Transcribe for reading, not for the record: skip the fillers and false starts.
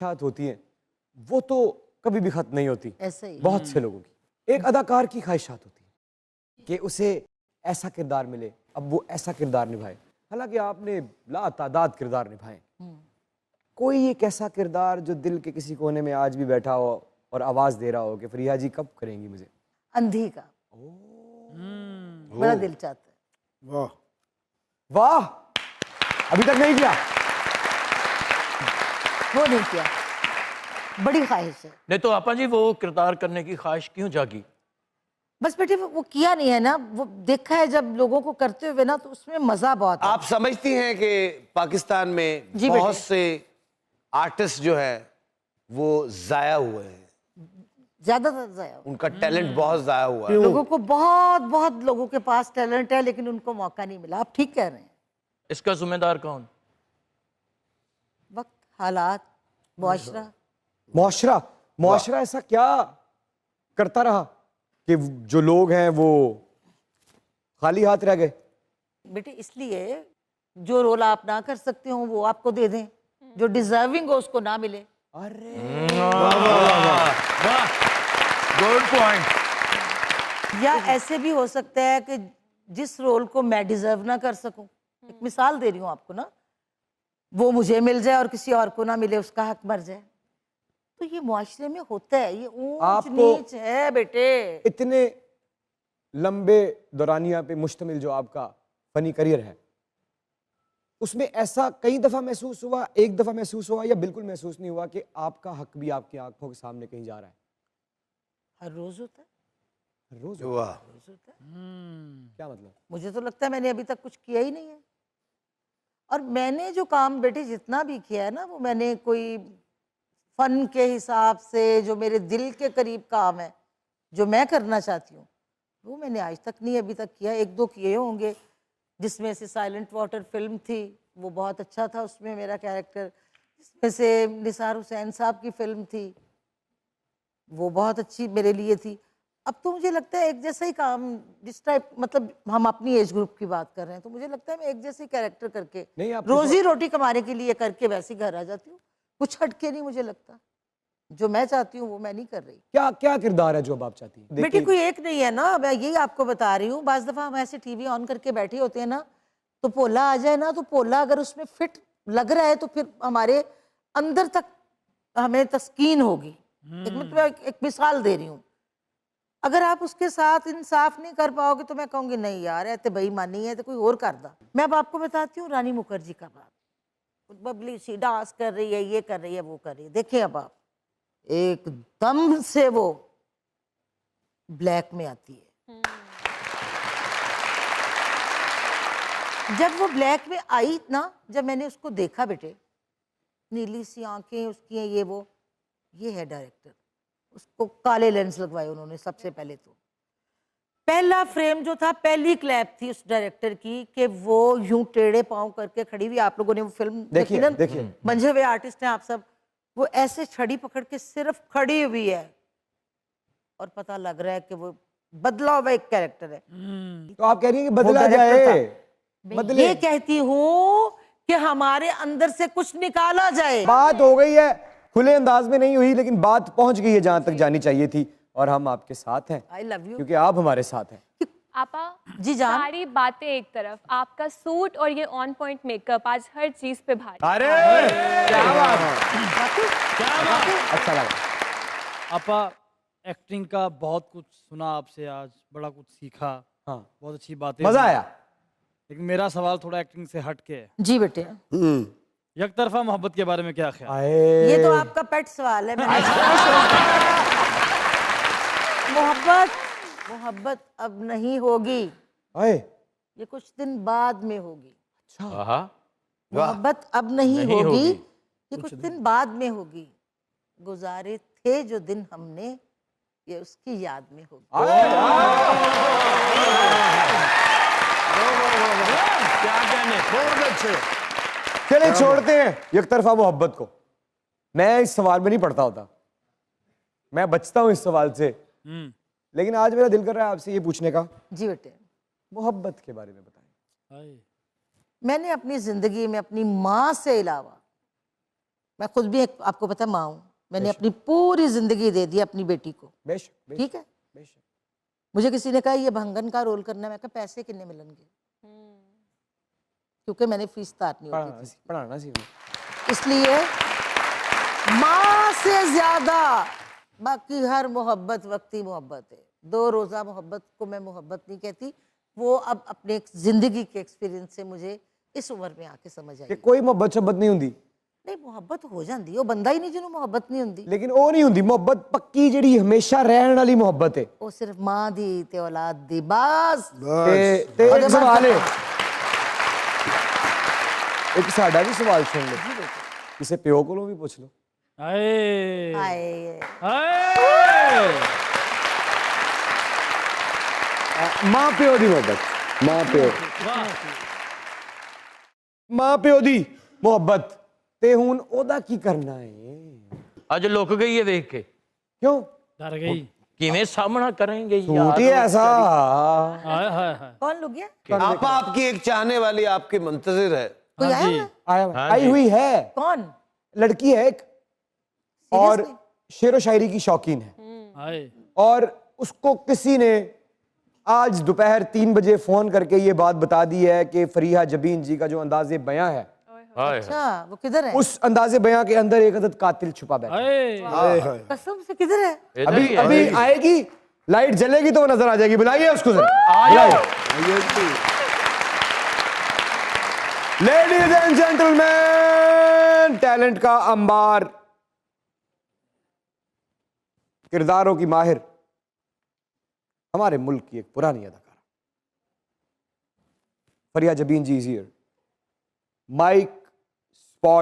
ख्वाहिशात होती हैं वो तो कभी भी खत्म नहीं होती। ऐसे ही बहुत से लोगों की एक अदाकार की ख्वाहिशात होती है कि उसे ऐसा किरदार मिले, अब वो ऐसा किरदार निभाए। हालांकि आपने लातादाद किरदार निभाए, कोई एक ऐसा किरदार जो दिल के किसी कोने में आज भी बैठा हो और आवाज दे रहा हो कि फरीहा जी कब करेंगी मुझे? अंधी का बड़ा दिल चाहता है। वाह वाह, अभी तक नहीं किया। वो नहीं किया, बड़ी ख्वाहिश है। नहीं तो आपा जी वो किरदार करने की ख्वाहिश क्यों जागी? बस बेटे वो किया नहीं है ना, वो देखा है जब लोगों को करते हुए ना तो उसमें मजा बहुत है। आप समझती हैं कि पाकिस्तान में जी बहुत बेटे। से आर्टिस्ट जो है वो जाया हुए हैं, ज्यादातर जाया उनका टैलेंट बहुत जाया हुआ है। लोगों को, बहुत बहुत लोगों के पास टैलेंट है लेकिन उनको मौका नहीं मिला। आप ठीक कह रहे हैं। इसका जिम्मेदार कौन? वक्त, हालात, मुआशरा। मुआशरा ऐसा क्या करता रहा कि जो लोग हैं वो खाली हाथ रह गए? बेटे इसलिए जो रोल आप ना कर सकते हो वो आपको दे दें, जो डिजर्विंग हो उसको ना मिले। अरे गुड पॉइंट। या ऐसे भी हो सकता है कि जिस रोल को मैं डिजर्व ना कर सकूं, एक मिसाल दे रही हूं आपको ना, वो मुझे मिल जाए और किसी और को ना मिले, उसका हक मर जाए। तो ये मुआशरे में होता है, ये ऊंच आपको नीच है बेटे। इतने लंबे दौरानिया पे मुश्तमिल जो आपका फनी करियर है, उसमें ऐसा कई दफा महसूस हुआ, एक दफा महसूस हुआ या बिल्कुल महसूस नहीं हुआ कि आपका हक भी आपकी आंखों के सामने कहीं जा रहा है? हर रोज होता है, हर रोज वाह रोज होता है। क्या मतलब? मुझे तो लगता है मैंने अभी तक कुछ किया ही नहीं है। और मैंने जो काम बेटे जितना भी किया है ना, वो मैंने कोई फन के हिसाब से जो मेरे दिल के करीब काम है, जो मैं करना चाहती हूँ, वो मैंने आज तक नहीं अभी तक किया। एक दो किए होंगे, जिसमें से साइलेंट वाटर फिल्म थी, वो बहुत अच्छा था, उसमें मेरा कैरेक्टर। जिसमें से निसार हुसैन साहब की फिल्म थी, वो बहुत अच्छी मेरे लिए थी। अब तो मुझे लगता है एक जैसा ही काम, जिस टाइप, मतलब हम अपनी एज ग्रुप की बात कर रहे हैं, तो मुझे लगता है मैं एक जैसे कैरेक्टर करके नहीं, आप रोजी रोटी कमाने के लिए करके वैसे ही घर आ जाती हूँ। कुछ हटके नहीं मुझे लगता, जो मैं चाहती हूँ वो मैं नहीं कर रही। क्या क्या किरदार है जो अब आप चाहती हैं? बेटे कोई एक नहीं है ना, मैं यही आपको बता रही हूँ। बाज दफा हम ऐसे टीवी ऑन करके बैठे होते हैं ना, तो पोला आ जाए ना, तो पोला अगर उसमें फिट लग रहा है तो फिर हमारे अंदर तक हमें तस्कीन होगी। एक मतलब एक मिसाल दे रही हूँ, अगर आप उसके साथ इंसाफ नहीं कर पाओगे तो मैं कहूंगी नहीं यार, ऐसे बेईमानी है तो कोई और कर दा। मैं अब आपको बताती हूँ रानी मुखर्जी का बात। बबली सी डांस कर रही है, ये कर रही है, वो कर रही है। देखिए अब आप, एकदम से वो ब्लैक में आती है। जब वो ब्लैक में आई ना, जब मैंने उसको देखा बेटे, नीली सी आंखें उसकी हैं, ये है डायरेक्टर। उसको काले लेंस लगवाए उन्होंने सबसे पहले। तो पहला फ्रेम जो था, पहली क्लैप थी उस डायरेक्टर की कि वो यूं टेढ़े पांव करके खड़ी हुई। आप लोगों ने वो फिल्म देखी ना, देखिए मंझे हुए आर्टिस्ट हैं आप सब, वो ऐसे छड़ी पकड़ के सिर्फ खड़ी हुई है और पता लग रहा है कि वो बदला हुआ एक कैरेक्टर है। तो आप कह रही हैं कि बदला वो डायरेक्टर जाए, मैं बदले। ये कहती हूँ कि हमारे अंदर से कुछ निकाला जाए। बात हो गई है, खुले अंदाज में नहीं हुई, लेकिन बात पहुंच गई है जहां तक जानी चाहिए थी, और हम आपके साथ हैं आई लव यू। क्योंकि आप हमारे साथ हैं। आपा जी जान। सारी बातें एक तरफ, आपका सूट और ये ऑन पॉइंट मेकअप आज हर चीज पे भारी। अरे क्या बात, क्या बात, अच्छा लगा। आपा एक्टिंग का बहुत कुछ सुना आपसे आज, बड़ा कुछ सीखा। हाँ, बहुत अच्छी बातें, मजा आया। लेकिन मेरा सवाल थोड़ा एक्टिंग से हट के है। जी बेटे, एक तरफा मोहब्बत के बारे में क्या ख्याल? आए, ये तो आपका पेट सवाल है। मोहब्बत अब नहीं होगी, आए, ये कुछ दिन बाद में होगी। आहा, मोहब्बत अब नहीं नहीं होगी, होगी। ये कुछ दिन बाद में होगी। गुजारे थे जो दिन हमने, ये उसकी याद में होगी। क्या कहने। बहुत अच्छे। चलिए छोड़ते हैं एक तरफा मोहब्बत को। मैं इस सवाल में नहीं पढ़ता होता, मैं बचता हूं इस सवाल से, लेकिन आज मेरा दिल कर रहा है आपसे ये पूछने का। जी बेटे, मोहब्बत के बारे में बताएं। मैंने अपनी जिंदगी में अपनी माँ से अलावा मैं खुद भी आपको पता है माँ हूँ, मैंने अपनी पूरी जिंदगी दे दी अपनी बेटी को, बेशक बेशक ठीक है। बेशक मुझे किसी ने कहा ये भंगन का रोल करना है, मैं कहा पैसे कितने मिलेंगे, क्योंकि मैंने फीस तारनी होती थी, पढ़ाना सी इसलिए माँ से ज्यादा बाकी हर मोहब्बत वक्ती मोहब्बत है। 2 रोजा मोहब्बत को मैं मोहब्बत नहीं कहती, वो अब अपने जिंदगी के एक्सपीरियंस से मुझे इस उम्र में आके समझ आई। कि कोई मोहब्बत शब्बत नहीं हुंदी, नहीं मोहब्बत हो जाती है, वो बंदा ही नहीं जिन्होंने मोहब्बत नहीं होती, लेकिन वो नहीं हुंदी मोहब्बत पक्की ਜਿਹੜੀ हमेशा रहने वाली मोहब्बत है। वो सिर्फ माँ दी ते औलाद दी बस। ਤੇ ਇੱਕ ਸਵਾਲ ਹੈ, ਇੱਕ ਸਾਡਾ ਵੀ ਸਵਾਲ ਸੁਣ ਲਓ, ਕਿਸੇ ਪਿਓ ਕੋਲੋਂ ਵੀ ਪੁੱਛ ਲਓ। हाय हाय हाय ਮਾਂ ਪਿਓ ਦੀ ਮੁਹੱਬਤ, ਮਾਂ ਪਿਓ ਦੀ ਮੁਹੱਬਤ ਤੇ ਹੁਣ ਉਹਦਾ ਕੀ ਕਰਨਾ ਹੈ? आज लुक गई है देख के, क्यों? डर गई। किवें सामना करेंगे सूट ही ऐसा। हाय हाय हाय कौन लुक गया? आपकी एक चाहने वाली आपकी मुंतजिर है। कोई आया जी। हुआ है? आई हुई है, कौन? लड़की है एक, और Seriously? शेर व शायरी की शौकीन है, हाय और उसको किसी ने आज दोपहर 3 बजे फोन करके ये बात बता दी है कि फरीहा जबीन जी का जो अंदाजे बयां है, हाय अच्छा वो किधर है? उस अंदाजे बयां के अंदर एक अदद कातिल छुपा बैठा है। हाय कसम से किधर है? इधर अभी ही है। अभी आएगी, लाइट जलेगी तो वो नजर आ जाएगी। बुलाइए उसको जरा, लेडीज एंड जेंटलमैन, टैलेंट का अंबार, किरदारों की माहिर, हमारे मुल्क की एक पुरानी अदाकारा फरीहा जबीन जी इज हियर। माइक